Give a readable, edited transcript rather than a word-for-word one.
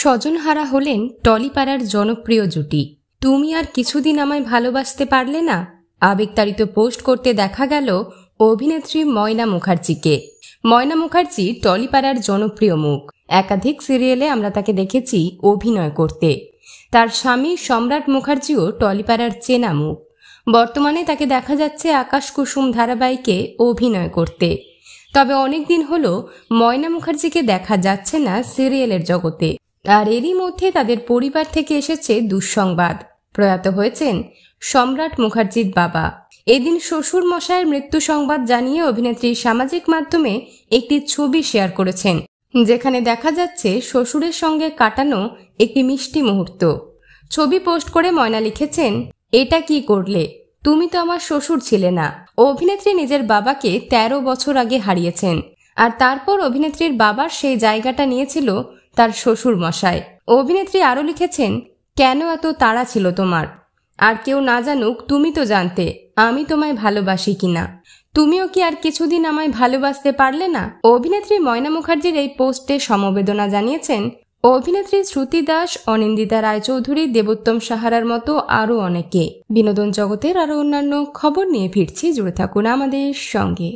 স্বজনহারা হলেন টলিপাড়ার জনপ্রিয় জুটি। তুমি আর কিছুদিন আমায় ভালোবাসতে পারলে না আবেগতাড়িত পোস্ট করতে দেখা গেল অভিনেত্রী ময়না মুখার্জিকে। ময়না মুখার্জি টলিপাড়ার জনপ্রিয় মুখ। একাধিক সিরিয়ালে আমরা তাকে দেখেছি অভিনয় করতে। তার স্বামী সম্রাট মুখার্জিও টলিপাড়ার চেনা মুখ। বর্তমানে তাকে দেখা যাচ্ছে আকাশ কুসুম ধারাবাহিকে অভিনয় করতে। তবে অনেকদিন হলো ময়না মুখার্জিকে দেখা যাচ্ছে না সিরিয়ালের জগতে। আর এরই মধ্যে তাদের পরিবার থেকে এসেছে দুঃসংবাদ। প্রয়াত হয়েছেন সম্রাট মুখার্জির বাবা। এদিন শ্বশুর মশাইয়ের মৃত্যু সংবাদ জানিয়ে অভিনেত্রী সামাজিক মাধ্যমে একটি ছবি শেয়ার করেছেন, যেখানে দেখা যাচ্ছে শ্বশুরের সঙ্গে কাটানো একটি মিষ্টি মুহূর্ত। ছবি পোস্ট করে ময়না লিখেছেন, এটা কি করলে, তুমি তো আমার শ্বশুর ছিলে না। অভিনেত্রী নিজের বাবাকে 13 বছর আগে হারিয়েছেন, আর তারপর অভিনেত্রীর বাবার সেই জায়গাটা নিয়েছিল তার শ্বশুর মশাই। অভিনেত্রী আরও লিখেছেন, কেন এত তাড়া ছিল তোমার? আর কেউ না জানুক, তুমি তো জানতে আমি তোমায় ভালোবাসি কিনা। তুমিও কি আর কিছুদিন আমায় ভালোবাসতে পারলে না? অভিনেত্রী ময়না মুখার্জির এই পোস্টে সমবেদনা জানিয়েছেন অভিনেত্রী শ্রুতি দাস, অনিন্দিতা রায়চৌধুরী, দেবোত্তম সাহারার মতো আরও অনেকে। বিনোদন জগতের আরও অন্যান্য খবর নিয়ে ফিরছি, জুড়ে থাকুন আমাদের সঙ্গে।